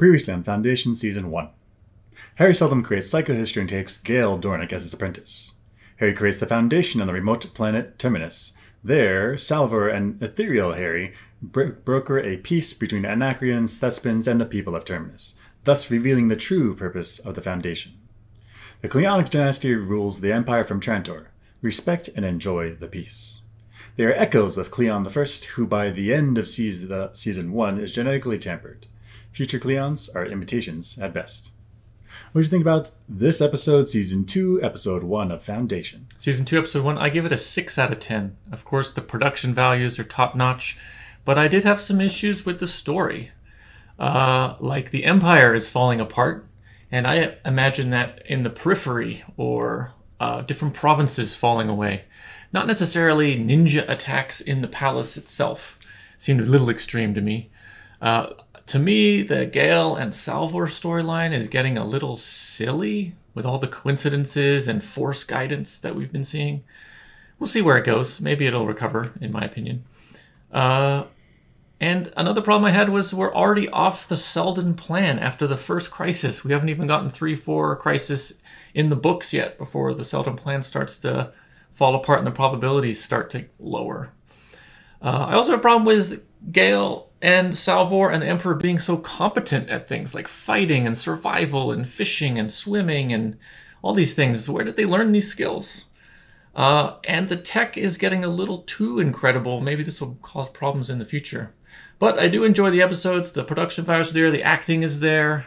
Previously on Foundation Season 1. Harry seldom creates psychohistory and takes Gale Dornick as his apprentice. Harry creates the Foundation on the remote planet Terminus. There, Salvor and ethereal Harry broker a peace between Anacreons, Thespins, and the people of Terminus, thus revealing the true purpose of the Foundation. The Cleonic dynasty rules the Empire from Trantor. Respect and enjoy the peace. They are echoes of Cleon I, who by the end of Season 1 is genetically tampered. Future Cleons are imitations at best. What did you think about this episode, Season 2, Episode 1 of Foundation? Season 2, Episode 1, I give it a 6 out of 10. Of course, the production values are top-notch, but I did have some issues with the story. Like the Empire is falling apart, and I imagine that in the periphery, or different provinces falling away. Not necessarily ninja attacks in the palace itself. Seemed a little extreme to me. To me, the Gale and Salvor storyline is getting a little silly with all the coincidences and force guidance that we've been seeing. We'll see where it goes. Maybe it'll recover, in my opinion. And another problem I had was we're already off the Selden plan after the first crisis. We haven't even gotten 3-4 crisis in the books yet before the Selden plan starts to fall apart and the probabilities start to lower. I also have a problem with Gale and Salvor and the Emperor being so competent at things like fighting and survival and fishing and swimming and all these things. Where did they learn these skills? And the tech is getting a little too incredible. Maybe this will cause problems in the future. But I do enjoy the episodes. The production values are there. The acting is there.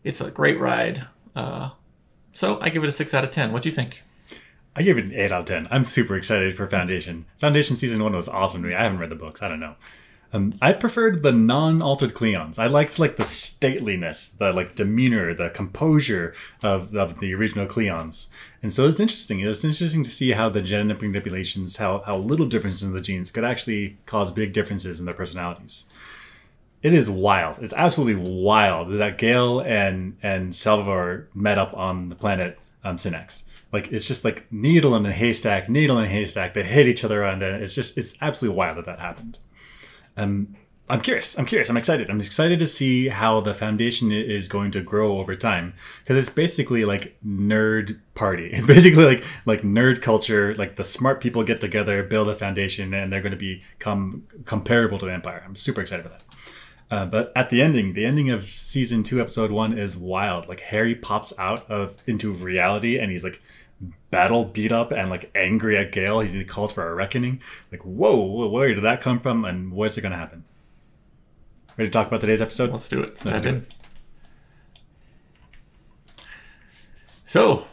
It's a great ride. So I give it a 6 out of 10. What do you think? I give it an 8 out of 10. I'm super excited for Foundation. Foundation Season 1 was awesome to me. I haven't read the books. I don't know. I preferred the non-altered Cleons. I liked the stateliness, the demeanor, the composure of the original Cleons. And so it's interesting. It was interesting to see how the genetic manipulations, how little differences in the genes could actually cause big differences in their personalities. It is wild. It's absolutely wild that Gale and Salvor met up on the planet Synax. It's just like needle in a haystack. They hit each other, and it's absolutely wild that happened. I'm curious. I'm excited. I'm excited to see how the Foundation is going to grow over time, because it's basically like nerd party. It's basically like nerd culture. Like the smart people get together, build a foundation, and they're going to become comparable to the Empire. I'm super excited for that. But at the ending of Season 2, Episode 1 is wild. Like Harry pops out into reality, and he's like battle beat up and like angry at Gale. He calls for a reckoning. Like, whoa, where did that come from, and what's it going to happen? Ready to talk about today's episode? Let's do it. Let's do it. So,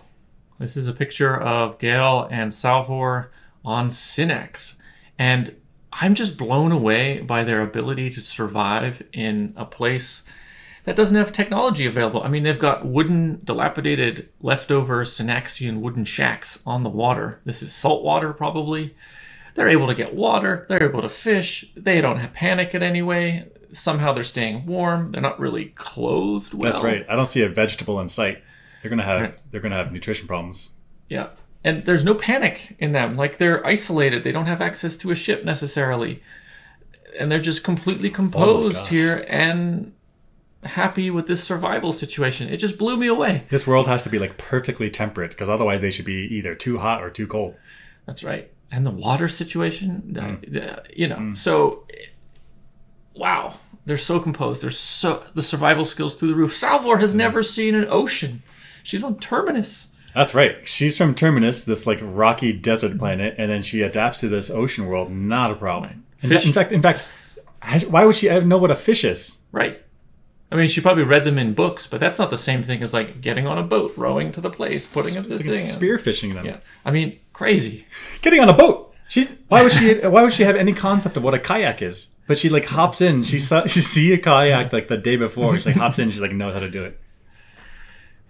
this is a picture of Gale and Salvor on Synax, and I'm just blown away by their ability to survive in a place that doesn't have technology available. I mean, they've got wooden, dilapidated, leftover Synaxian wooden shacks on the water. This is salt water, probably. They're able to get water. They're able to fish. They don't have panic in any way. Somehow they're staying warm. They're not really clothed well. That's right. I don't see a vegetable in sight. They're gonna have nutrition problems. Yeah, and there's no panic in them. Like, they're isolated. They don't have access to a ship necessarily, and they're just completely composed here and happy with this survival situation. It just blew me away. This world has to be like perfectly temperate, because otherwise they should be either too hot or too cold. That's right. And the water situation, so wow, they're so composed. The survival skills through the roof. Salvor has never seen an ocean. She's on Terminus. That's right. She's from Terminus, this like rocky desert planet, and then she adapts to this ocean world. Not a problem. Right. In fact, why would she know what a fish is? Right. I mean, she probably read them in books, but that's not the same thing as like getting on a boat, rowing to the place, putting up the thing, spearfishing them. Yeah, I mean, crazy. Getting on a boat. Why would she have any concept of what a kayak is? But she like hops in. She see a kayak like the day before. She like hops in. She's like knows how to do it.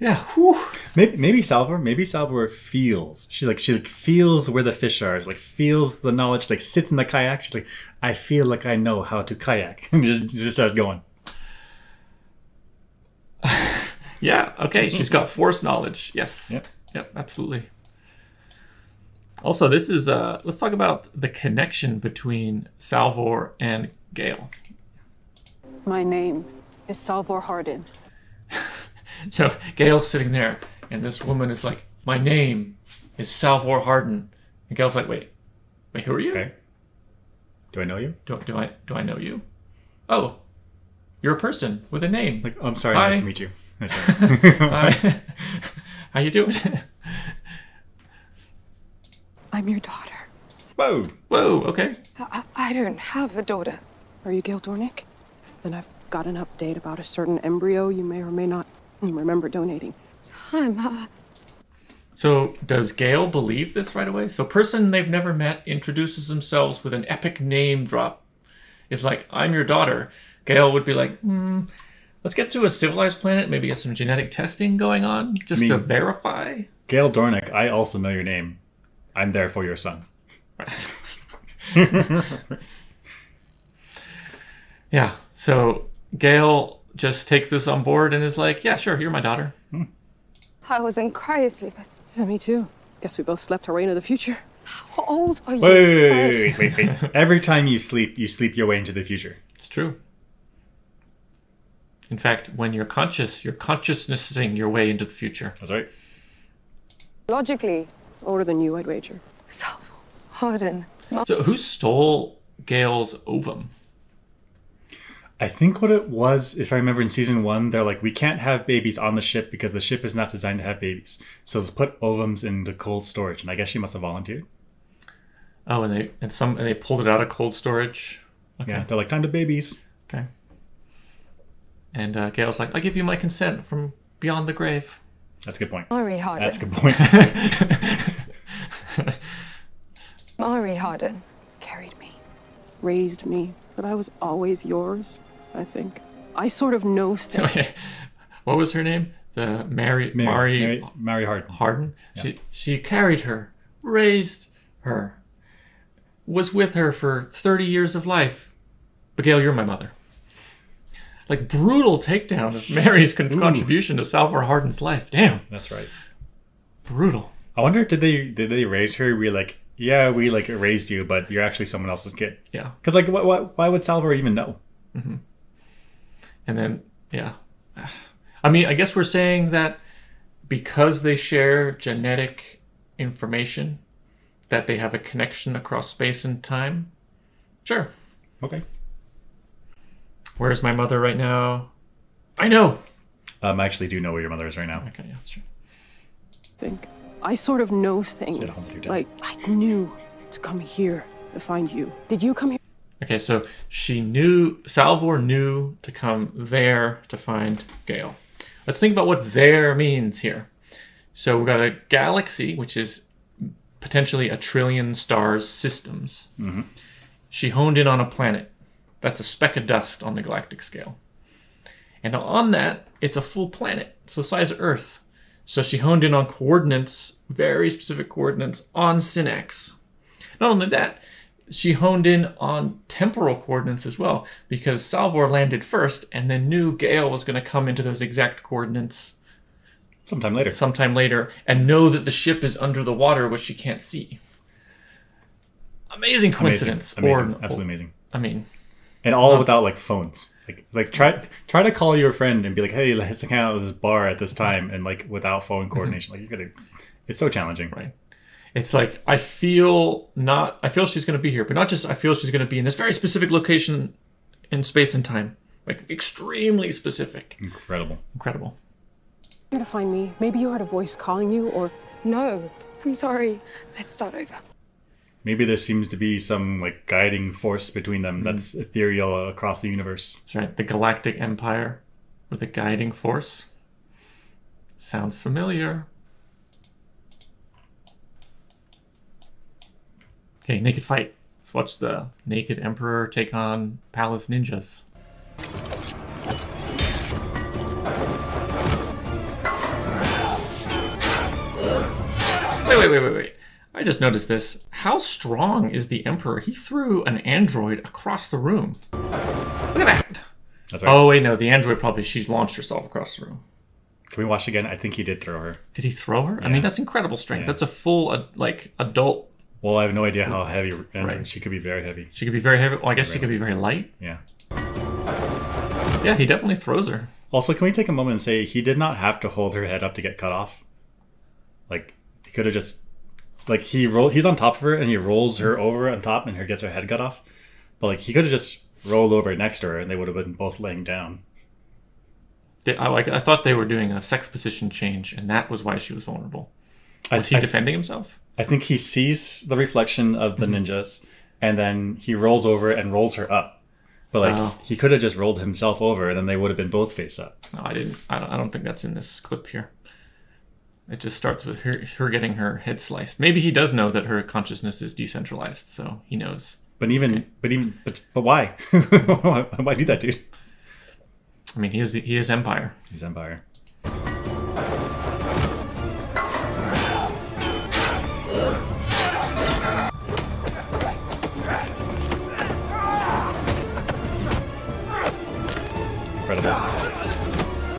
Yeah. Whew. Maybe Salvor feels. She feels where the fish are. She like feels the knowledge. She like sits in the kayak. She's like, I feel like I know how to kayak. And just starts going. Yeah, okay. She's got force knowledge. Yes. Yep, absolutely. Also, this is let's talk about the connection between Salvor and Gale. My name is Salvor Hardin. So Gale's sitting there, and this woman is like, my name is Salvor Hardin. And Gale's like, wait, who are you? Okay. Do I know you? Do I know you? Oh, you're a person with a name. Like, I'm sorry, Hi. nice to meet you. Hi. How you doing? I'm your daughter. Whoa. Whoa, okay. I don't have a daughter. Are you Gale Dornick? Then I've got an update about a certain embryo you may or may not remember donating. So does Gale believe this right away? So a person they've never met introduces themselves with an epic name drop. It's like, I'm your daughter. Gale would be like, let's get to a civilized planet, maybe get some genetic testing going on, just to verify. Gale Dornick, I also know your name. I'm therefore your son. Yeah, so Gale just takes this on board and is like, yeah, sure, you're my daughter. I was in cryosleep. Yeah, me too. Guess we both slept our way into the future. How old are you? Wait. Every time you sleep your way into the future. It's true. In fact, when you're conscious, you're consciousnessing your way into the future. That's right. Logically, Older than you, I'd wager. Salvor Hardin. So who stole Gale's ovum? I think what it was, if I remember in season 1, they're like, we can't have babies on the ship because the ship is not designed to have babies. So let's put ovums into cold storage. And I guess she must have volunteered. Oh, and they pulled it out of cold storage. Okay. Yeah, they're like, time to babies. Okay. And Gale's like, I give you my consent from beyond the grave. That's a good point. Mari Hardin. That's a good point. Mari Hardin. Carried me. Raised me. But I was always yours, I think. I sort of know things. Okay. What was her name? The Mari Hardin. Hardin? Yeah. She carried her, raised her, was with her for 30 years of life. But Gale, you're my mother. Like, brutal takedown of Mary's contribution to Salvor Hardin's life. Damn. That's right. Brutal. I wonder, did they raise her? We like, yeah, we like raised you, but you're actually someone else's kid. Yeah. Because like, why would Salvor even know? Mm-hmm. And then, yeah. I mean, I guess we're saying that because they share genetic information, that they have a connection across space and time. Sure. Okay. Where's my mother right now? I know. I actually do know where your mother is right now. Okay, yeah, that's true. Think. I sort of know Sit home with things. your dad. Like, I knew to come here to find you. Did you come here? Okay, so Salvor knew to come there to find Gale. Let's think about what there means here. So we've got a galaxy, which is potentially 1 trillion stars systems. Mm-hmm. She honed in on a planet. That's a speck of dust on the galactic scale. And on that, it's a full planet, so size of Earth. So she honed in on coordinates, very specific coordinates, on Synax. Not only that, she honed in on temporal coordinates as well, because Salvor landed first and then knew Gale was going to come into those exact coordinates Sometime later. And know that the ship is under the water, which she can't see. Amazing coincidence. Amazing. Absolutely amazing. I mean... And all without like phones. Like try to call your friend and be like, hey, let's hang out at this bar at this time, and like without phone coordination. Like it's so challenging. Right. It's like I feel she's gonna be here, but not just I feel she's gonna be in this very specific location in space and time. Like extremely specific. Incredible. Here to find me. Maybe you heard a voice calling you, or... No, I'm sorry. Let's start over. Maybe there seems to be some like guiding force between them that's ethereal across the universe. That's right. The Galactic Empire with a guiding force. Sounds familiar. Okay, naked fight. Let's watch the naked emperor take on palace ninjas. Wait. I just noticed this. How strong is the Emperor? He threw an android across the room. Look at that. That's right. Oh, wait, no. The android she's launched herself across the room. Can we watch again? I think he did throw her. Did he throw her? Yeah. I mean, that's incredible strength. Yeah. That's a full, adult. Well, I have no idea how heavy. Right. She could be very heavy. She could be very heavy. Well, I guess she could be very light. Yeah. Yeah, he definitely throws her. Also, can we take a moment and say he did not have to hold her head up to get cut off? Like, he could have just... Like, he's on top of her, and he rolls her over on top, and her gets her head cut off. But, like, he could have just rolled over next to her, and they would have been both laying down. I thought they were doing a sex position change, and that was why she was vulnerable. Was he defending himself? I think he sees the reflection of the ninjas, and then he rolls over and rolls her up. But like he could have just rolled himself over, and then they would have been both face up. No, I didn't. I don't think that's in this clip here. It just starts with her getting her head sliced. Maybe he does know that her consciousness is decentralized, so he knows. But why? Why do that, dude? I mean, he is Empire. He's Empire.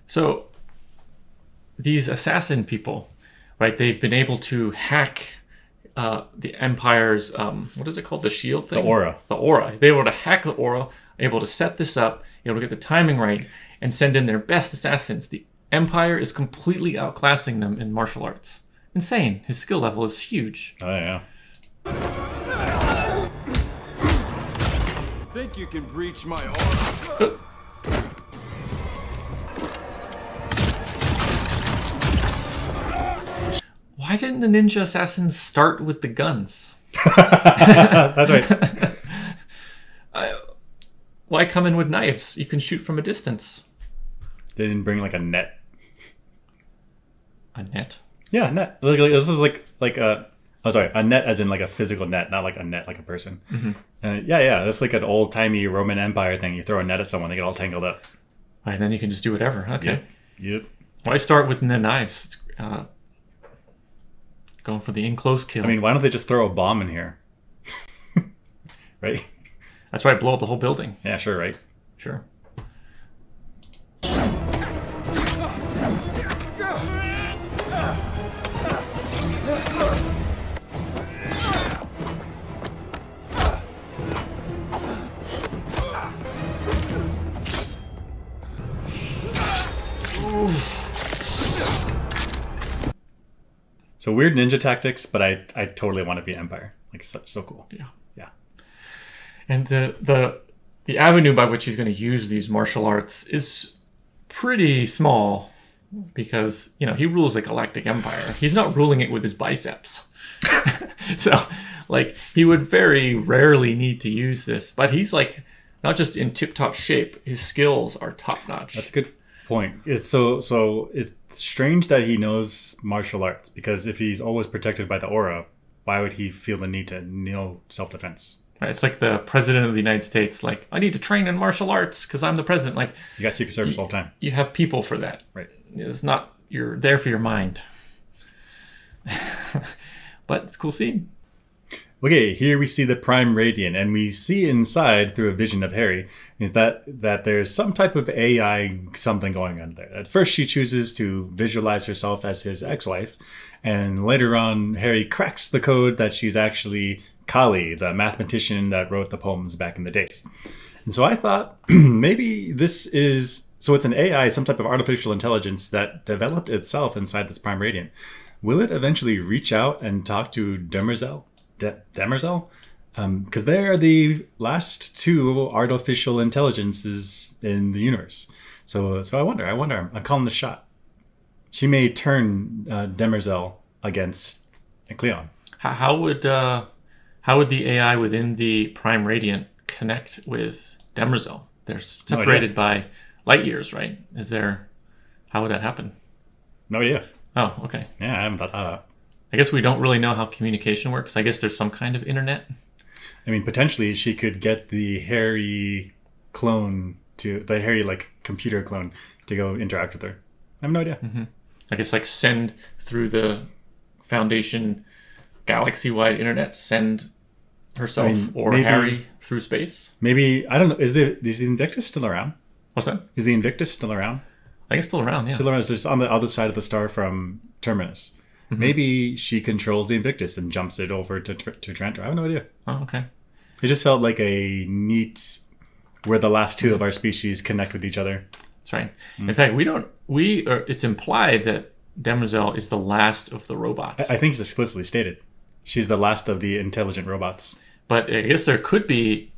So these assassin people, right? They've been able to hack the Empire's what is it called? The shield thing? The aura. The aura. They're able to hack the aura, able to set this up, able to get the timing right, and send in their best assassins. The Empire is completely outclassing them in martial arts. Insane. His skill level is huge. Oh yeah. Think you can breach my aura? Why didn't the ninja assassins start with the guns? That's right. Why come in with knives? You can shoot from a distance. They didn't bring like a net. A net? Yeah, a net. This is like a... Oh, sorry. A net as in like a physical net, not like a net like a person. Mm-hmm. Yeah. That's like an old-timey Roman Empire thing. You throw a net at someone, they get all tangled up. Right, and then you can just do whatever. Okay. Yep. Why start with the knives? It's, going for the in-close kill. I mean, why don't they just throw a bomb in here? Right? That's right, blow up the whole building. Yeah, sure, right? Sure. So weird ninja tactics, but I totally want to be Empire. Like, so cool. Yeah. Yeah. And the avenue by which he's going to use these martial arts is pretty small because, you know, he rules a galactic empire. He's not ruling it with his biceps. So, like, he would very rarely need to use this. But he's, like, not just in tip-top shape. His skills are top-notch. That's a good point. It's so it's strange that he knows martial arts, because if he's always protected by the aura, why would he feel the need to know self-defense? Right, it's like the president of the United States, like, I need to train in martial arts because I'm the president. Like, you got Secret Service all the time. You have people for that. Right. It's not, you're there for your mind. But it's a cool scene. Okay, here we see the Prime Radiant, and we see inside through a vision of Harry is that there's some type of AI something going on there. At first, she chooses to visualize herself as his ex-wife, and later on, Harry cracks the code that she's actually Kali, the mathematician that wrote the poems back in the days. And so I thought maybe this is... So it's an AI, some type of artificial intelligence that developed itself inside this Prime Radiant. Will it eventually reach out and talk to Demerzel? Because they are the last two artificial intelligences in the universe. So I wonder. I'm calling the shot. She may turn Demerzel against Cleon. How would the AI within the Prime Radiant connect with Demerzel? They're separated by light years, right? How would that happen? No idea. Oh, okay. Yeah, I haven't thought that out. I guess we don't really know how communication works. I guess there's some kind of internet. I mean, potentially she could get the Harry clone the Harry like computer clone to go interact with her. I have no idea. Mm-hmm. I guess like send through the Foundation galaxy-wide internet, send herself maybe, Harry through space. Maybe, I don't know. Is the Invictus still around? What's that? Is the Invictus still around? I think it's still around, yeah. Still around. It's just on the other side of the star from Terminus. Mm-hmm. Maybe she controls the Invictus and jumps it over to Trantor. I have no idea. Oh, okay. It just felt like a neat where the last two of our species connect with each other. That's right. In fact, it's implied that Demoiselle is the last of the robots. I think it's explicitly stated. She's the last of the intelligent robots. But I guess there could be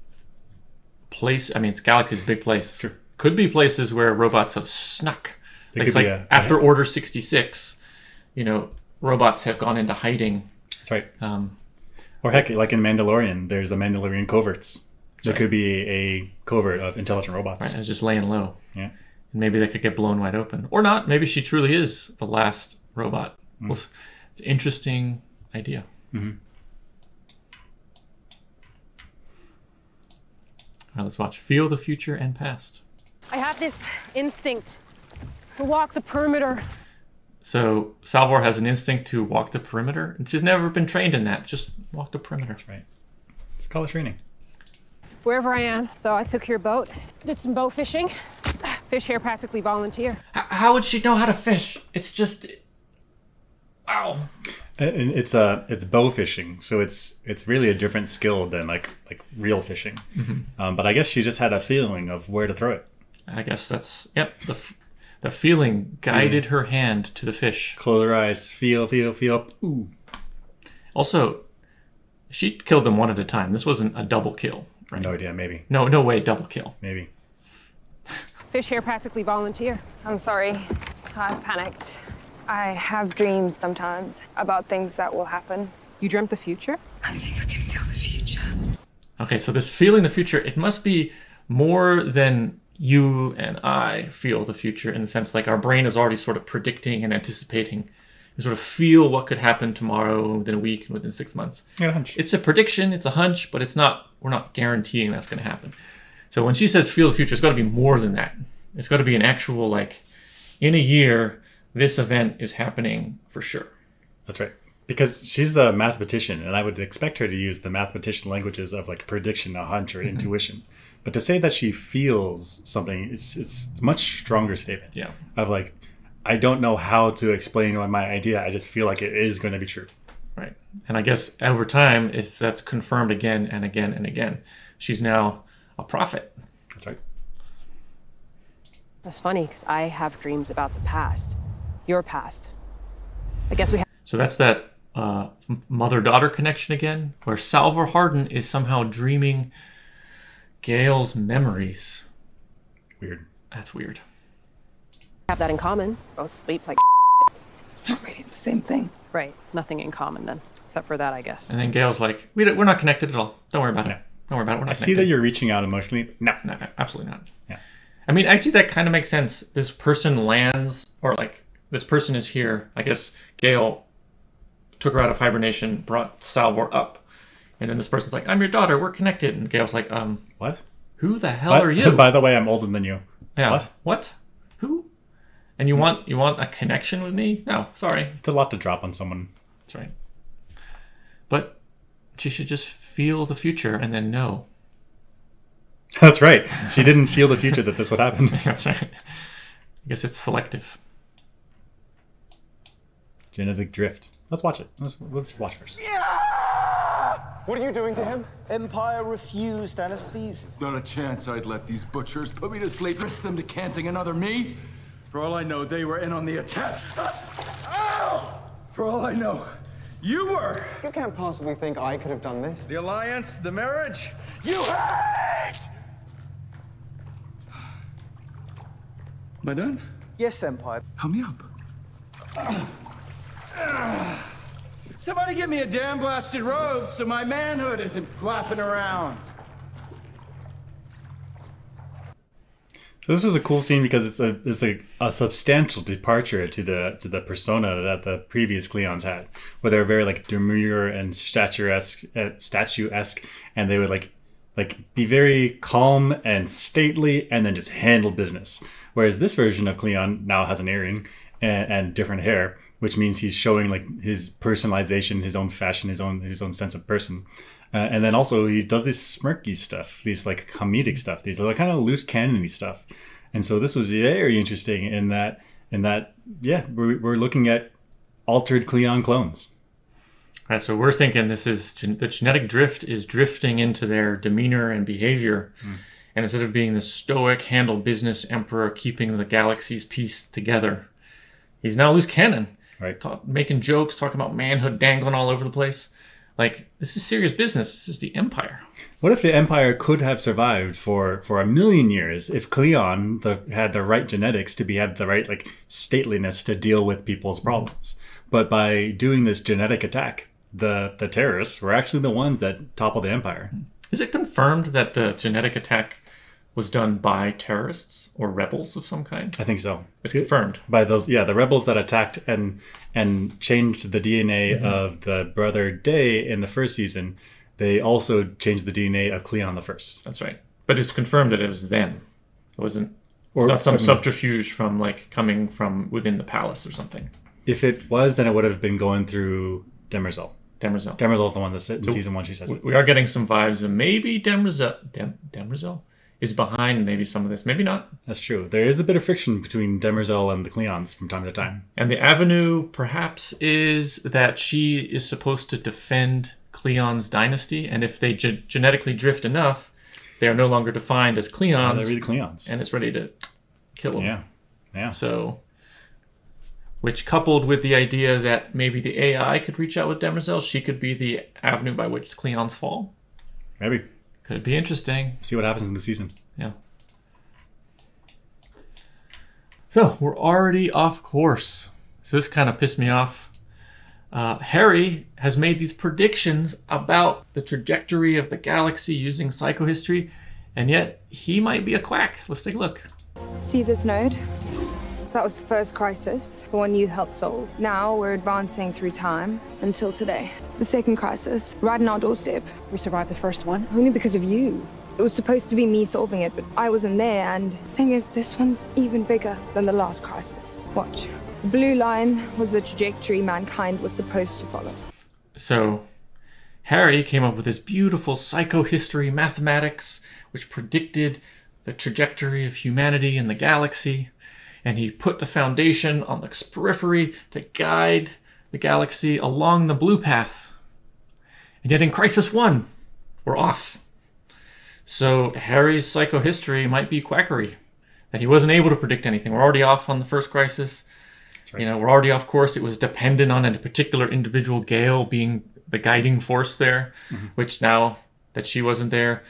Galaxy's a big place. Sure. Could be places where robots have snuck. It Like, after Order 66, robots have gone into hiding. That's right. Or heck, like in Mandalorian, there's the Mandalorian coverts. There could be a covert of intelligent robots. Right, and it's just laying low. Yeah. And maybe they could get blown wide open. Or not. Maybe she truly is the last robot. Well, it's an interesting idea. Mm-hmm. All right, let's watch Feel the Future and Past. I have this instinct to walk the perimeter. So Salvor has an instinct to walk the perimeter. And she's never been trained in that. Just walk the perimeter. That's right. It's called training. Wherever I am. So I took your boat, did some boat fishing. Fish here practically volunteer. How would she know how to fish? It's just... Ow. And it's bow fishing, so it's really a different skill than like real fishing. Mm-hmm. But I guess she just had a feeling of where to throw it. I guess that's the feeling guided her hand to the fish. Close her eyes, feel. Ooh. Also, she killed them one at a time. This wasn't a double kill, right? No idea, maybe. No way, double kill. Maybe. Fish here practically volunteer. I'm sorry. I panicked. I have dreams sometimes about things that will happen. You dreamt the future? I think I can feel the future. Okay, so this feeling the future, it must be more than you and I feel the future, in the sense like our brain is already sort of predicting and anticipating. We sort of feel what could happen tomorrow, within a week, and within 6 months. Yeah, a hunch. It's a prediction, it's a hunch, but we're not guaranteeing that's going to happen. So when she says feel the future, it's got to be more than that. It's got to be an actual, like, in a year, this event is happening for sure. That's right. Because she's a mathematician, and I would expect her to use the mathematician languages of like prediction, a hunch, or intuition. But to say that she feels something, it's a much stronger statement. Yeah. Of like, I don't know how to explain my idea. I just feel like it is going to be true. Right. And I guess over time, if that's confirmed again and again and again, she's now a prophet. That's right. That's funny, because I have dreams about the past. Your past. I guess we have... So that's that mother-daughter connection again, where Salvor Hardin is somehow dreaming Gale's memories. Weird. That's weird. have that in common. Both sleep like So reading the same thing. Right. Nothing in common then, except for that, I guess. And then Gale's like, we're not connected at all. Don't worry about it. Don't worry about it. We're not I connected. see that you're reaching out emotionally. No. No, absolutely not. Yeah. I mean, actually, that kind of makes sense. This person lands, or like, this person is here. I guess Gale took her out of hibernation, brought Salvor up. And then this person's like, I'm your daughter, we're connected. And Gale's like, What? who the hell are you? By the way, I'm older than you. Yeah. What? What? Who? And you want a connection with me? No, sorry. It's a lot to drop on someone. That's right. But she should just feel the future and then know. That's right. She didn't feel the future that this would happen. That's right. I guess it's selective. Genetic drift. Let's watch it. Let's watch first. What are you doing to him? Empire refused anesthesia. Not a chance I'd let these butchers put me to sleep, risk them decanting another me. For all I know, they were in on the attack. For all I know, you were. You can't possibly think I could have done this. The alliance, the marriage, you hate! Am I done? Yes, Empire. Help me up. Somebody give me a damn blasted robe so my manhood isn't flapping around. So this was a cool scene because it's a substantial departure to the persona that the previous Cleons had, where they're very like demure and statuesque, and they would like be very calm and stately, and then just handle business. Whereas this version of Cleon now has an earring and different hair, which means he's showing like his personalization, his own fashion, his own sense of person. And then also he does this smirky stuff, these like comedic stuff, these like kind of loose cannon-y stuff. And so this was very interesting in that yeah, we're looking at altered Cleon clones. All right, so we're thinking this is the genetic drift is drifting into their demeanor and behavior. And instead of being the stoic, handle business emperor keeping the galaxy's peace together, he's now loose cannon. Right. Making jokes, talking about manhood dangling all over the place. Like, this is serious business. This is the Empire. What if the Empire could have survived for 1,000,000 years if Cleon had the right genetics to had the right like stateliness to deal with people's problems? But by doing this genetic attack, the terrorists were actually the ones that toppled the Empire. Is it confirmed that the genetic attack was done by terrorists or rebels of some kind? I think so. It's confirmed. By those, yeah, the rebels that attacked and changed the DNA of the brother Day in the first season. They also changed the DNA of Cleon the First. That's right. But it's confirmed that it was them. It wasn't. It's not some subterfuge from like coming from within the palace or something. If it was, then it would have been going through Demerzel. Demerzel's the one that's in season 1. She says it. We are getting some vibes of maybe Demerzel is behind maybe some of this. Maybe not. That's true. There is a bit of friction between Demerzel and the Cleons from time to time. And the avenue, perhaps, is that she is supposed to defend Cleon's dynasty, and if they genetically drift enough, they are no longer defined as Cleons. They're really Cleons. And it's ready to kill them. Yeah. So, which coupled with the idea that maybe the AI could reach out with Demerzel, she could be the avenue by which Cleons fall. Maybe. Could be interesting. See what happens in the season. Yeah. So, we're already off course. So this kind of pissed me off. Harry has made these predictions about the trajectory of the galaxy using psychohistory, and yet he might be a quack. Let's take a look. See this node? That was the first crisis, the one you helped solve. Now we're advancing through time until today. The second crisis, right on our doorstep. We survived the first one. Only because of you. It was supposed to be me solving it, but I wasn't there, and the thing is, this one's even bigger than the last crisis. Watch. The blue line was the trajectory mankind was supposed to follow. So, Harry came up with this beautiful psychohistory mathematics, which predicted the trajectory of humanity in the galaxy, and he put the foundation on the periphery to guide the galaxy along the blue path. And yet in Crisis 1, we're off. So Harry's psychohistory might be quackery, that he wasn't able to predict anything. We're already off on the first crisis. Right. You know, we're already off course. It was dependent on a particular individual, Gale, being the guiding force there, which now that she wasn't there,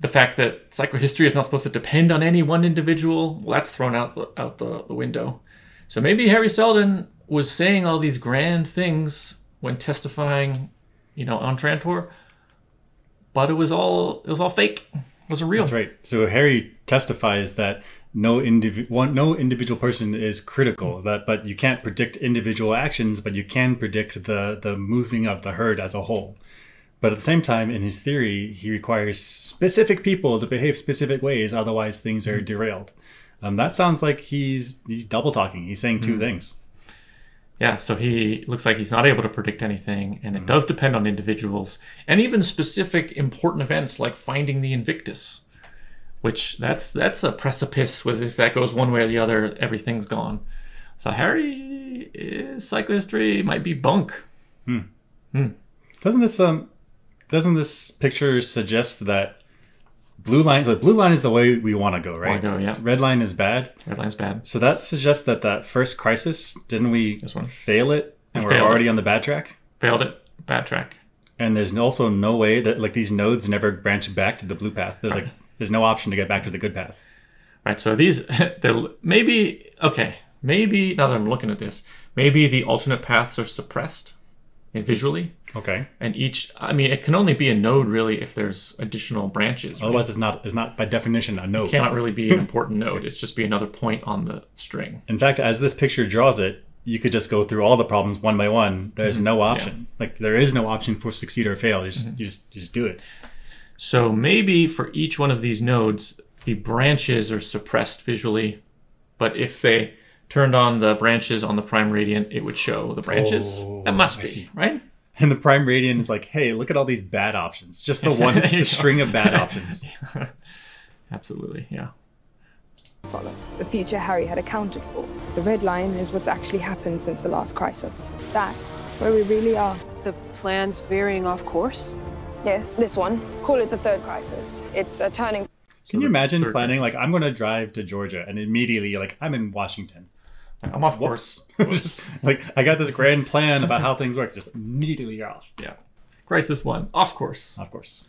the fact that psychohistory is not supposed to depend on any one individual, well, that's thrown out the window. So maybe Harry Seldon was saying all these grand things when testifying, you know, on Trantor, but it was all fake. It wasn't real. That's right. So Harry testifies that no individual person is critical. But you can't predict individual actions, but you can predict the moving of the herd as a whole. But at the same time, in his theory, he requires specific people to behave specific ways, otherwise things are derailed. That sounds like he's double talking. He's saying two things. Yeah, so he looks like he's not able to predict anything, and it does depend on individuals, and even specific important events like finding the Invictus, which that's a precipice. With if that goes one way or the other, everything's gone. So Harry, psychohistory might be bunk. Doesn't this picture suggest that blue line is the way we want to go, right? Yeah. Red line is bad. Red line's bad. So that suggests that first crisis, didn't we fail it? And we're already on the bad track? Failed it. Bad track. And there's also no way that like these nodes never branch back to the blue path. There's no option to get back to the good path. Right, so these, maybe now that I'm looking at this, maybe the alternate paths are suppressed visually. Okay. And it can only be a node really if there's additional branches. Otherwise it's not by definition a node. It cannot really be an important node. It's just be another point on the string. In fact, as this picture draws it, you could just go through all the problems one by one. There's no option. Yeah. Like there is no option for succeed or fail. You just do it. So maybe for each one of these nodes, the branches are suppressed visually, but if they turned on the branches on the prime radiant, it would show the branches. That must be, right? And the prime radiant is like, hey, look at all these bad options. Just the string of bad options. Absolutely, yeah. Follow the future Harry had accounted for. The red line is what's actually happened since the last crisis. That's where we really are. The plan's veering off course? Yes, this one. Call it the third crisis. It's a turning. Can you imagine third planning, crisis. like, I'm going to drive to Georgia and immediately, like, I'm in Washington. I'm off course. Just, like, I got this grand plan about how things work. Just immediately you're off. Yeah. Crisis 1, off course. Of course.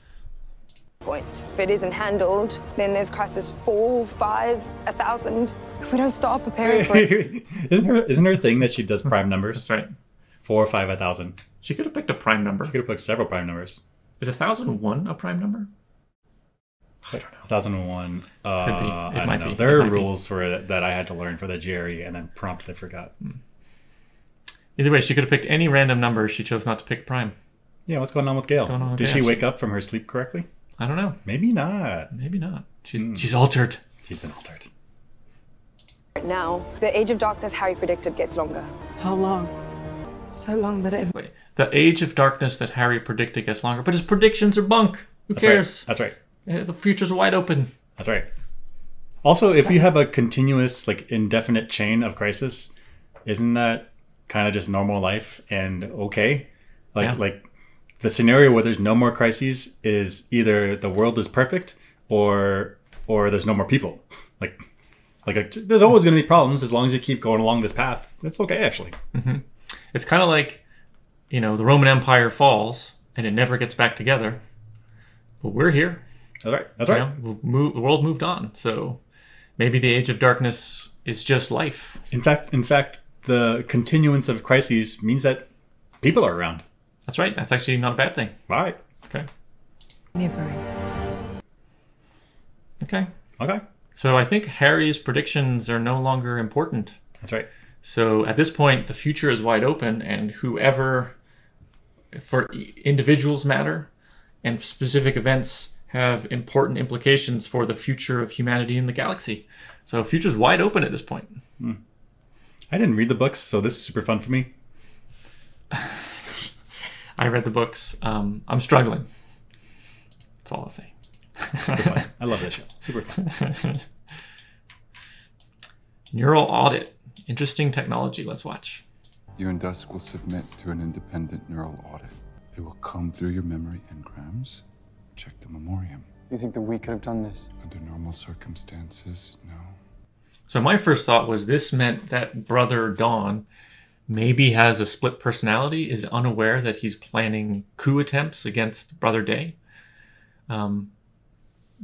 Point. If it isn't handled, then there's crisis 4, 5, 1,000. If we don't start preparing for it. Isn't her thing that she does prime numbers? That's right. 4, 5, 1,000. She could have picked a prime number. She could have picked several prime numbers. Is 1,001 a prime number? I don't know. 1001. Could be. It I might don't know. be. There It are might be. rules for that I had to learn for the Jerry and then promptly forgot. Either way, she could have picked any random number. She chose not to pick prime. Yeah, what's going on with Gail? going on with Did Gail? she wake up from her sleep correctly? I don't know. Maybe not. Maybe not. She's altered. She's been altered. Now, the Age of Darkness Harry predicted gets longer. How long? So long that it... Wait, the age of darkness that Harry predicted gets longer, but his predictions are bunk. Who That's cares? right. That's right. The future's wide open. That's right. Also, if you have a continuous, like, indefinite chain of crisis, isn't that kind of just normal life and okay? Yeah. Like the scenario where there's no more crises is either the world is perfect or there's no more people. Like there's always going to be problems as long as you keep going along this path. It's okay, actually. It's kind of like, the Roman Empire falls and it never gets back together. But we're here. That's right. That's right. The world moved on. So maybe the Age of Darkness is just life. In fact, the continuance of crises means that people are around. That's right. That's actually not a bad thing. All right. Okay. Never. Okay. Okay. So I think Harry's predictions are no longer important. That's right. So at this point, the future is wide open, and whoever, for individuals matter, and specific events have important implications for the future of humanity in the galaxy. So future's wide open at this point. I didn't read the books, so this is super fun for me. I read the books. I'm struggling. That's all I'll say. Super fun. I love this show. Super fun. Neural audit. Interesting technology. Let's watch. You and Dusk will submit to an independent neural audit. It will comb through your memory engrams, check the memoriam. You think that we could have done this? Under normal circumstances, no. So my first thought was this meant that Brother Dawn maybe has a split personality, is unaware that he's planning coup attempts against Brother Day.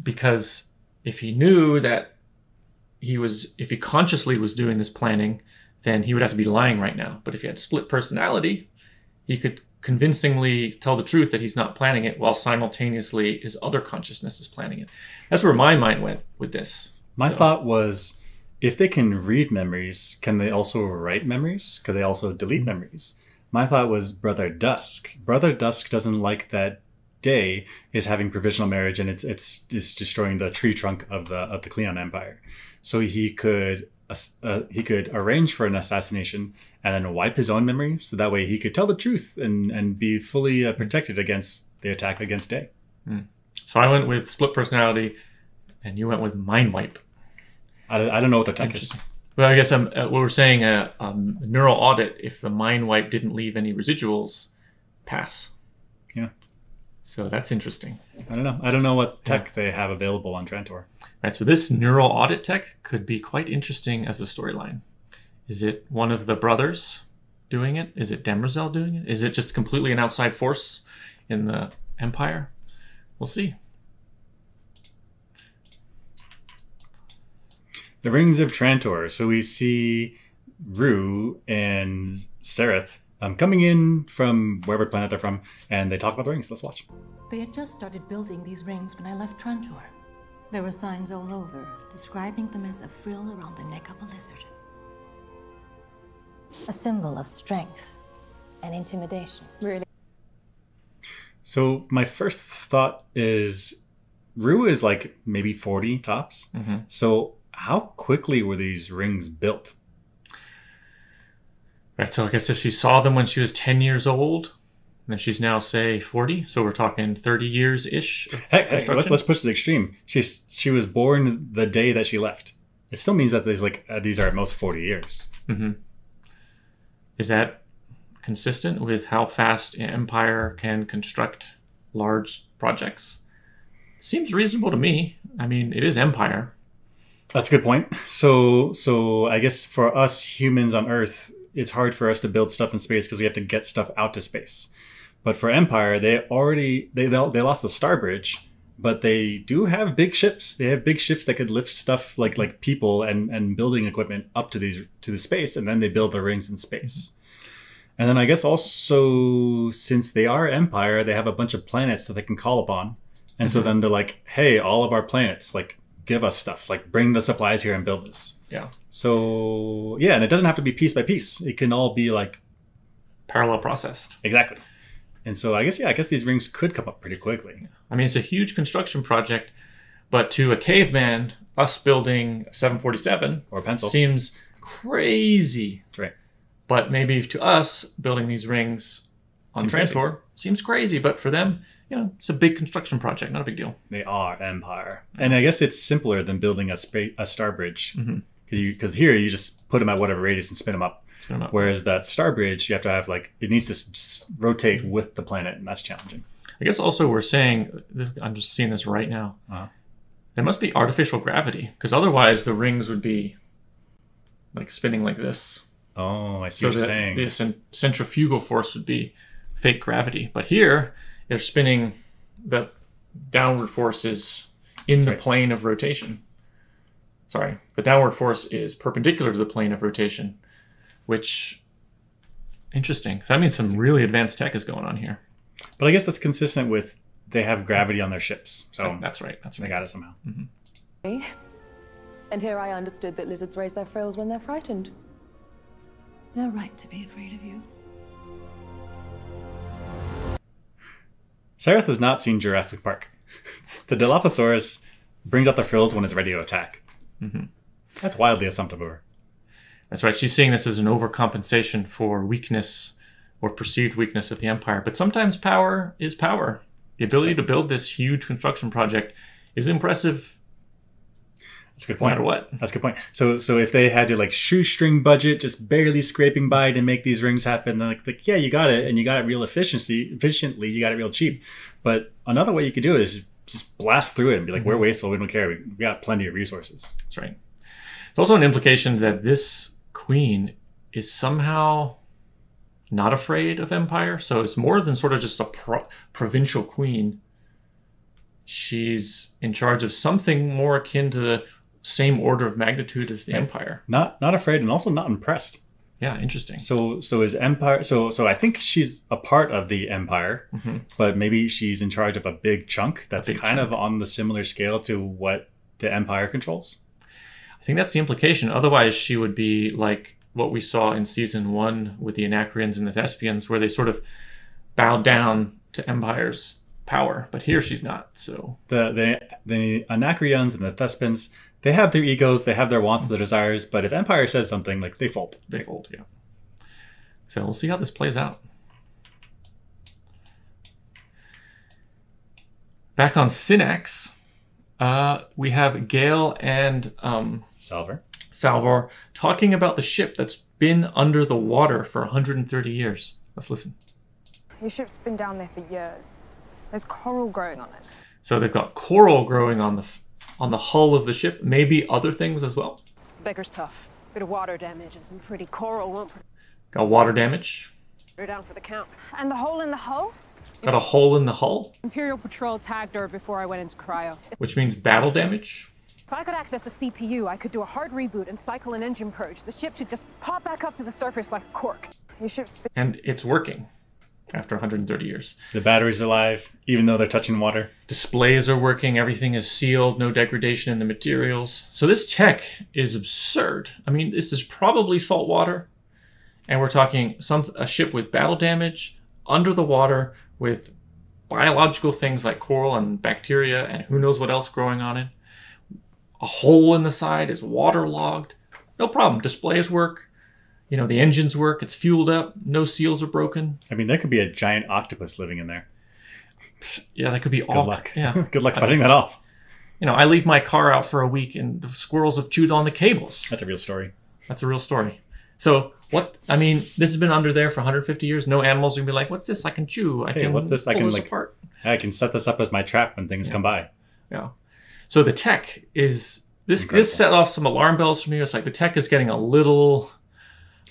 Because if he knew that if he consciously was doing this planning, then he would have to be lying right now. But if he had split personality, he could convincingly tell the truth that he's not planning it while simultaneously his other consciousness is planning it. That's where my mind went with this. My thought was, if they can read memories, can they also write memories? Could they also delete memories? My thought was Brother Dusk. Brother Dusk doesn't like that Day is having provisional marriage, and it's destroying the tree trunk of the Cleon Empire. So he could arrange for an assassination and then wipe his own memory, so that way he could tell the truth and be fully protected against the attack against Day. So I went with split personality, and you went with mind wipe. I don't know what the tech is. Well, I guess we were saying a neural audit, if the mind wipe didn't leave any residuals, pass. Yeah. So that's interesting. I don't know what tech they have available on Trantor. Right, so this neural audit tech could be quite interesting as a storyline. Is it one of the brothers doing it? Is it Demerzel doing it? Is it just completely an outside force in the Empire? We'll see. The Rings of Trantor. So we see Rue and Sereth coming in from wherever planet they're from, and they talk about the rings. Let's watch. They had just started building these rings when I left Trantor. There were signs all over, describing them as a frill around the neck of a lizard. A symbol of strength and intimidation. Really? So my first thought is Rue is like maybe 40 tops. So how quickly were these rings built? Right, so I guess if she saw them when she was 10 years old, then she's now, say, 40. So we're talking 30 years-ish of construction. Let's push to the extreme. She was born the day that she left. It still means that these are at most 40 years. Is that consistent with how fast an empire can construct large projects? Seems reasonable to me. I mean, it is Empire. That's a good point. So I guess for us humans on Earth, it's hard for us to build stuff in space because we have to get stuff out to space. But for Empire, they lost the Star Bridge, but they do have big ships. They have big ships that could lift stuff like people and building equipment up to the space, and then they build their rings in space. And then I guess also, since they are Empire, they have a bunch of planets that they can call upon. And so then they're like, hey, all of our planets, like, give us stuff. Like, bring the supplies here and build this. Yeah. So, yeah, and it doesn't have to be piece by piece. It can all be, like... parallel processed. Exactly. And so I guess these rings could come up pretty quickly. I mean, it's a huge construction project, but to a caveman, us building a 747... or a pencil. Seems crazy. That's right. But maybe to us, building these rings on Trantor seems crazy. But for them, it's a big construction project, not a big deal. They are Empire. And I guess it's simpler than building a star bridge. Because here you just put them at whatever radius and spin them up. Whereas that star bridge, you have to have it needs to rotate with the planet, and that's challenging. I guess also we're saying, I'm just seeing this right now, there must be artificial gravity. Because otherwise the rings would be like spinning like this. Oh, I see what you're saying. The centrifugal force would be fake gravity. But here, they're spinning, the downward force is in the plane of rotation. Sorry, the downward force is perpendicular to the plane of rotation, which, interesting. That means some really advanced tech is going on here. But I guess that's consistent with they have gravity on their ships. So that's right. They got it somehow. And here I understood that lizards raise their frills when they're frightened. They're right to be afraid of you. Sareth has not seen Jurassic Park. The Dilophosaurus brings out the frills when it's ready to attack. That's wildly assumptive of her. That's right. She's seeing this as an overcompensation for weakness or perceived weakness of the Empire. But sometimes power is power. The ability to build this huge construction project is impressive. That's a good point. No matter what. That's a good point. So if they had to shoestring budget, just barely scraping by to make these rings happen, then yeah, you got it, and you got it real efficiently, you got it real cheap. But another way you could do it is just blast through it and be like, we're wasteful, we don't care, we got plenty of resources. That's right. There's also an implication that this queen is somehow not afraid of Empire. So it's more than sort of just a provincial queen. She's in charge of something more akin to the same order of magnitude as the Empire. Not afraid, and also not impressed. Yeah, interesting. So is Empire? So I think she's a part of the Empire, but maybe she's in charge of a big chunk that's kind of on the similar scale to what the Empire controls. I think that's the implication. Otherwise, she would be like what we saw in season 1 with the Anacreons and the Thespians, where they sort of bowed down to Empire's power. But here she's not. So the Anacreons and the Thespians, they have their egos, they have their wants, their desires, but if Empire says something, they fold. They fold, yeah. So we'll see how this plays out. Back on Synax, we have Gale and Salvor talking about the ship that's been under the water for 130 years. Let's listen. Your ship's been down there for years. There's coral growing on it. So they've got coral growing on the hull of the ship, maybe other things as well. Baker's tough. Bit of water damage and some pretty coral won't Got water damage. put her down for the count. And the hole in the hull? Got a hole in the hull, Imperial Patrol tagged her before I went into cryo. which means battle damage. If I could access a CPU, I could do a hard reboot and cycle an engine purge. The ship should just pop back up to the surface like a cork. Your ship's been... And it's working after 130 years. The battery's alive, even though they're touching water. Displays are working, everything is sealed, no degradation in the materials. So this tech is absurd. I mean, this is probably salt water, and we're talking a ship with battle damage, under the water, with biological things like coral and bacteria and who knows what else growing on it. A hole in the side is waterlogged. No problem. Displays work. You know, the engines work. It's fueled up. No seals are broken. I mean, there could be a giant octopus living in there. Yeah, that could be Good luck. Yeah. Good luck fighting that off. You know, I leave my car out for a week and the squirrels have chewed on the cables. That's a real story. That's a real story. So what? I mean, this has been under there for 150 years. No animals are gonna be like, "What's this? I can chew. I can what's this? I pull can this apart." I can set this up as my trap when things come by. Yeah. So the tech is this set off some alarm bells for me. It's like the tech is getting a little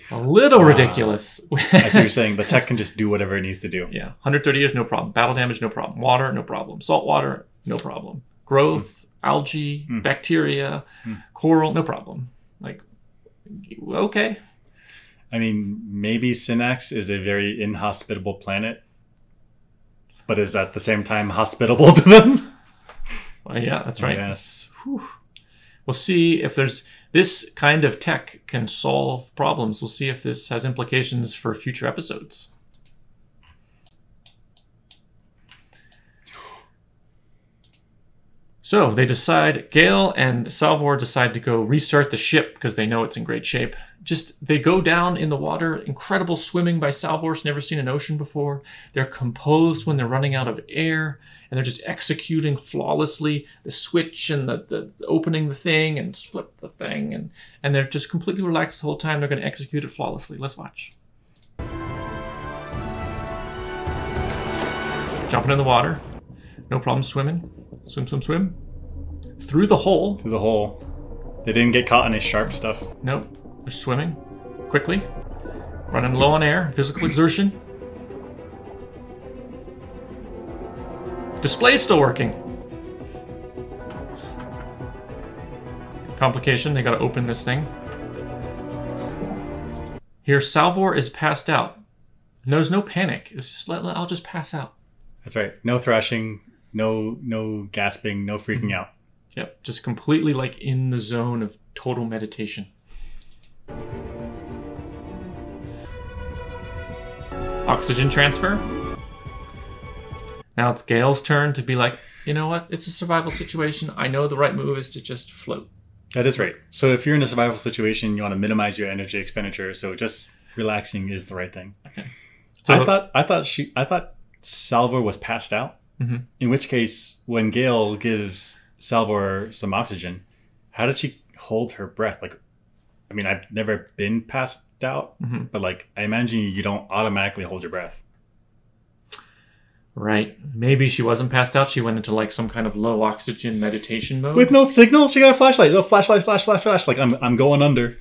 ridiculous. I see what you're saying. The tech can just do whatever it needs to do. Yeah. 130 years, no problem. Battle damage, no problem. Water, no problem. Salt water, no problem. Growth, algae, bacteria, coral, no problem. Like, okay. I mean, maybe Synax is a very inhospitable planet, but is at the same time hospitable to them. Well, yeah, that's right. Yes. We'll see if there's this kind of tech can solve problems. We'll see if this has implications for future episodes. So they decide, Gale and Salvor decide to go restart the ship because they know it's in great shape. They go down in the water, incredible swimming by Salvor's never seen an ocean before. They're composed when they're running out of air, and they're just executing flawlessly the switch and the opening the thing and flip the thing, and they're just completely relaxed the whole time. They're going to execute it flawlessly. Let's watch. Jumping in the water. No problem swimming. Swim, swim, swim. Through the hole. Through the hole. They didn't get caught in any sharp stuff. Nope. They're swimming quickly. Running low on air. Physical exertion. Display's still working. Complication. They got to open this thing. Here, Salvor is passed out. There's no panic. It's just, I'll just pass out. That's right. No thrashing. No gasping, no freaking out. Yep, just completely like in the zone of total meditation. Oxygen transfer. Now it's Gale's turn to be like, you know what? It's a survival situation. I know the right move is to just float. That is right. So if you're in a survival situation, you want to minimize your energy expenditure. So just relaxing is the right thing. Okay. So I thought Salvor was passed out. Mm-hmm. In which case, when Gale gives Salvor some oxygen, how did she hold her breath? Like, I mean, I've never been passed out, but like, I imagine you don't automatically hold your breath. Right. Maybe she wasn't passed out. She went into like some kind of low oxygen meditation mode. With no signal? She got a flashlight. No, flash. Like, I'm going under.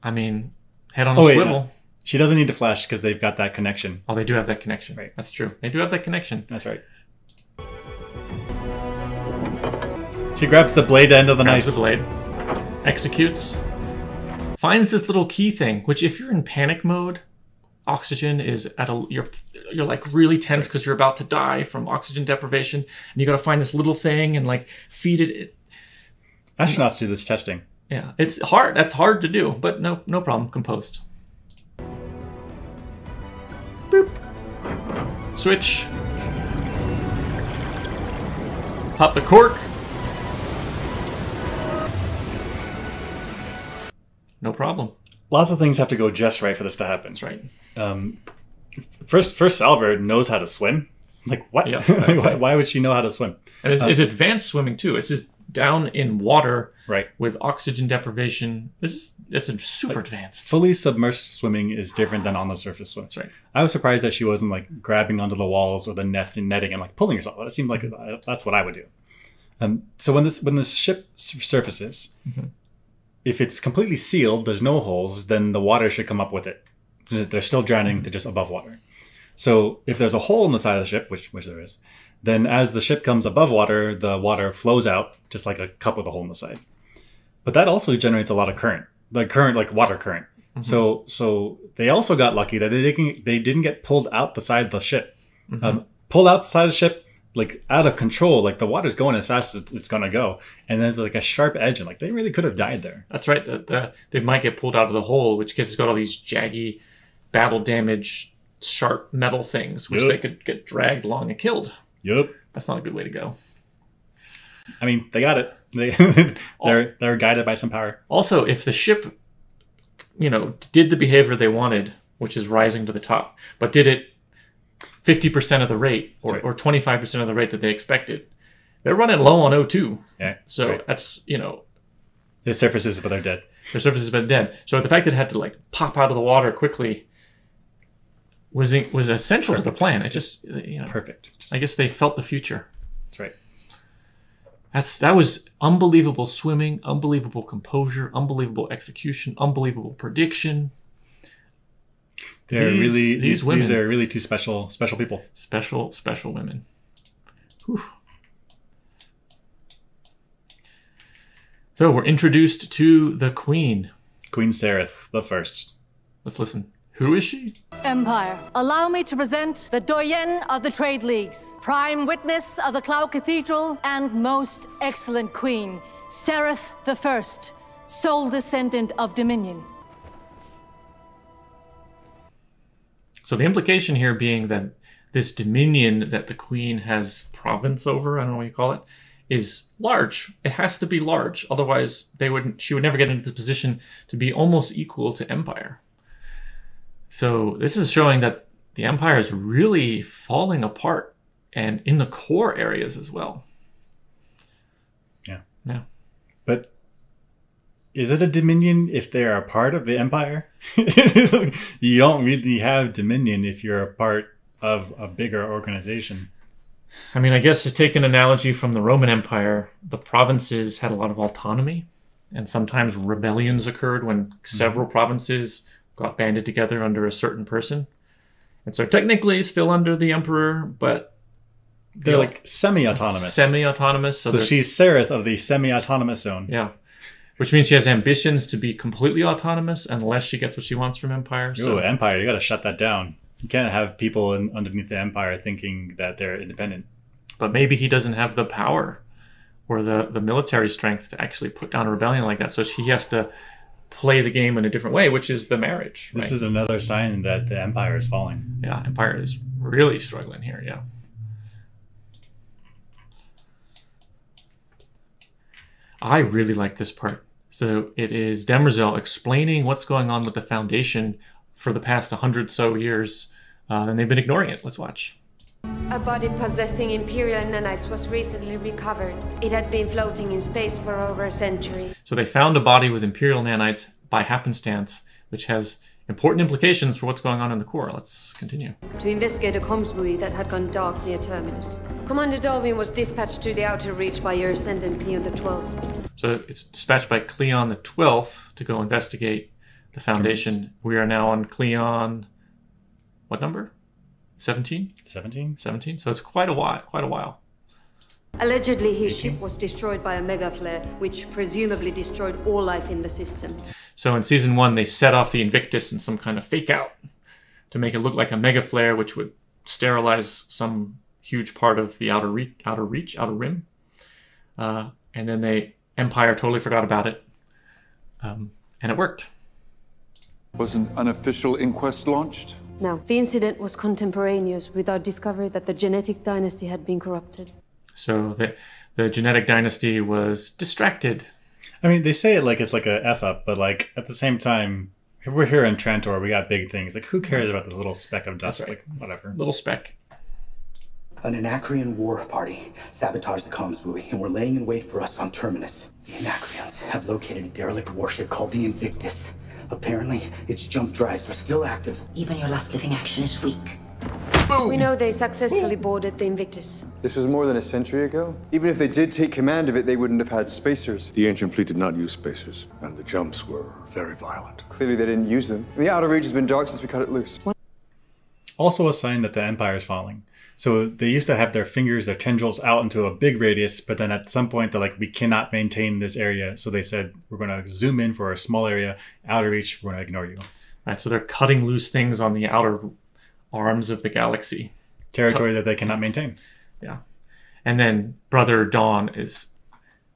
I mean, head on a swivel. No. She doesn't need to flash because they've got that connection. Oh, they do have that connection. Right. That's true. They do have that connection. That's right. She grabs the blade end of the knife. Grabs the blade. Executes. Finds this little key thing, which if you're in panic mode, oxygen is at you're like really tense because you're about to die from oxygen deprivation, and you got to find this little thing and like feed it. Astronauts do this testing. Yeah, it's hard. That's hard to do, but no problem. Composed. Boop. Switch. Pop the cork. No problem. Lots of things have to go just right for this to happen. That's right. First Salvor knows how to swim. Like, what? Yeah. Why would she know how to swim? And it's advanced swimming, too. It's just down in water right, with oxygen deprivation. It's super advanced. Fully submerged swimming is different than on the surface swim. That's right. I was surprised that she wasn't like grabbing onto the walls or the netting and like pulling herself. That seemed like that's what I would do. So when this ship surfaces, if it's completely sealed, there's no holes, then the water should come up with it. They're still drowning to just above water. So if there's a hole in the side of the ship, which there is, then as the ship comes above water, the water flows out just like a cup with a hole in the side. But that also generates a lot of current, like water current. So they also got lucky that they didn't get pulled out the side of the ship. Pulled out the side of the ship, like out of control, like the water's going as fast as it's gonna go, and there's like a sharp edge, and like they really could have died there. That's right. They might get pulled out of the hole, which case it's got all these jaggy, battle damage, sharp metal things, which they could get dragged along and killed. Yep. That's not a good way to go. I mean, they got it. They're guided by some power. Also, if the ship, did the behavior they wanted, which is rising to the top, but did it 50% of the rate or 25% of the rate that they expected, they're running low on O2. Yeah. So that's, The surfaces, but they're dead. Their surfaces, but dead. So the fact that it had to like pop out of the water quickly was essential to the plan. It just, perfect. I guess they felt the future. That's right. That was unbelievable swimming, unbelievable composure, unbelievable execution, unbelievable prediction. These are really two special people. Special women. Whew. So we're introduced to the Queen. Queen Sereth the First. Let's listen. Who is she? Empire, allow me to present the doyen of the trade leagues, prime witness of the Cloud Cathedral, and most excellent queen, Sereth the First, sole descendant of Dominion. So the implication here being that this dominion that the queen has province over, I don't know what you call it, is large. It has to be large. Otherwise, she would never get into the position to be almost equal to Empire. So this is showing that the Empire is really falling apart, and in the core areas as well. Yeah. Yeah. But is it a dominion if they are a part of the Empire? You don't really have dominion if you're a part of a bigger organization. I mean, I guess to take an analogy from the Roman Empire, the provinces had a lot of autonomy, and sometimes rebellions occurred when several provinces got banded together under a certain person. And so technically still under the emperor, but they're like semi-autonomous. Semi-autonomous. So she's Sereth of the semi-autonomous zone. Yeah. Which means she has ambitions to be completely autonomous unless she gets what she wants from Empire. So Empire, you got to shut that down. You can't have people underneath the Empire thinking that they're independent. But maybe he doesn't have the power or the military strength to actually put down a rebellion like that. So he has to play the game in a different way, which is the marriage. This is another sign that the Empire is falling. Yeah, Empire is really struggling here, yeah. I really like this part. So it is Demerzel explaining what's going on with the Foundation for the past 100 so years, and they've been ignoring it. Let's watch. A body possessing Imperial nanites was recently recovered. It had been floating in space for over a century. So they found a body with Imperial nanites by happenstance, which has important implications for what's going on in the core. Let's continue. To investigate a comms buoy that had gone dark near Terminus. Commander Darwin was dispatched to the Outer Reach by your Ascendant Cleon the 12th. So it's dispatched by Cleon the 12th to go investigate the Foundation. We are now on Cleon, what number? 17? 17? 17. So it's quite a while. Allegedly, his ship was destroyed by a mega flare, which presumably destroyed all life in the system. So in Season 1, they set off the Invictus in some kind of fake out to make it look like a mega flare, which would sterilize some huge part of the outer rim. And then Empire totally forgot about it. And it worked. Was an unofficial inquest launched? No, the incident was contemporaneous with our discovery that the genetic dynasty had been corrupted. So the genetic dynasty was distracted. I mean, they say it like it's like a F up, but like at the same time, we're here in Trantor, we got big things. Like, who cares about this little speck of dust? Right. Like, whatever. Little speck. An Anacreon war party sabotaged the comms buoy and were laying in wait for us on Terminus. The Anacreons have located a derelict warship called the Invictus. Apparently, its jump drives are still active. Even your last living action is weak. Boom. We know they successfully boarded the Invictus. This was more than a century ago. Even if they did take command of it, they wouldn't have had spacers. The ancient fleet did not use spacers, and the jumps were very violent. Clearly they didn't use them. The Outer Reach has been dark since we cut it loose. Also a sign that the Empire is falling. So they used to have their fingers, their tendrils out into a big radius, but then at some point they're like, we cannot maintain this area. So they said, we're going to zoom in for a small area, Outer Reach, we're going to ignore you. All right, so they're cutting loose things on the outer arms of the galaxy. Territory that they cannot maintain. Yeah. And then Brother Dawn is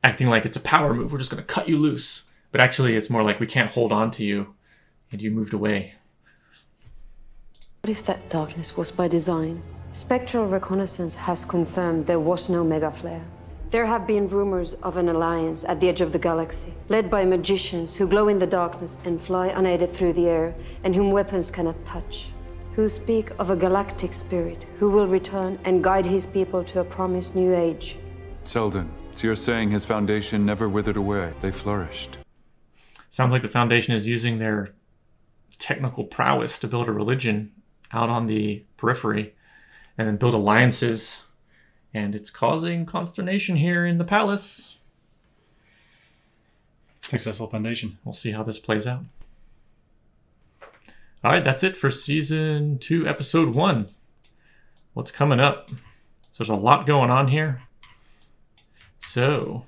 acting like it's a power move. We're just going to cut you loose. But actually, it's more like we can't hold on to you, and you moved away. What if that darkness was by design? Spectral reconnaissance has confirmed there was no mega flare. There have been rumors of an alliance at the edge of the galaxy, led by magicians who glow in the darkness and fly unaided through the air, and whom weapons cannot touch. Who speak of a galactic spirit who will return and guide his people to a promised new age. Selden, so you're saying his foundation never withered away. They flourished. Sounds like the Foundation is using their technical prowess to build a religion out on the periphery and then build alliances And it's causing consternation here in the palace. Successful foundation. We'll see how this plays out. All right, that's it for Season 2, Episode 1. What's coming up? So there's a lot going on here. So,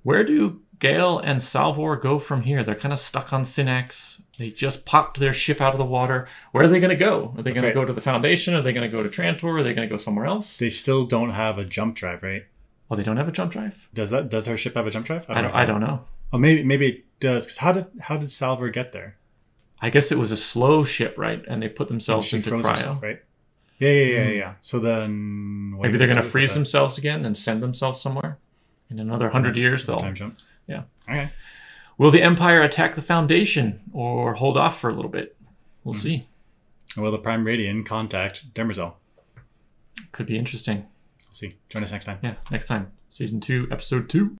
where do Gale and Salvor go from here? They're kind of stuck on Synax. They just popped their ship out of the water. Where are they going to go? Are they going to go to the Foundation? Are they going to go to Trantor? Are they going to go somewhere else? They still don't have a jump drive, right? Oh, they don't have a jump drive? Does her ship have a jump drive? I don't know. Oh, maybe it does. Because how did Salvor get there? I guess it was a slow ship, right? And they put themselves into cryo. Herself, right? Yeah. So then... Maybe they're going to freeze themselves again and send themselves somewhere. In another 100 years, they'll... Time jump. Yeah. Okay. Will the Empire attack the Foundation or hold off for a little bit? We'll see. Will the Prime Radiant contact Demerzel? Could be interesting. We'll see. Join us next time. Yeah, next time. Season 2, Episode 2.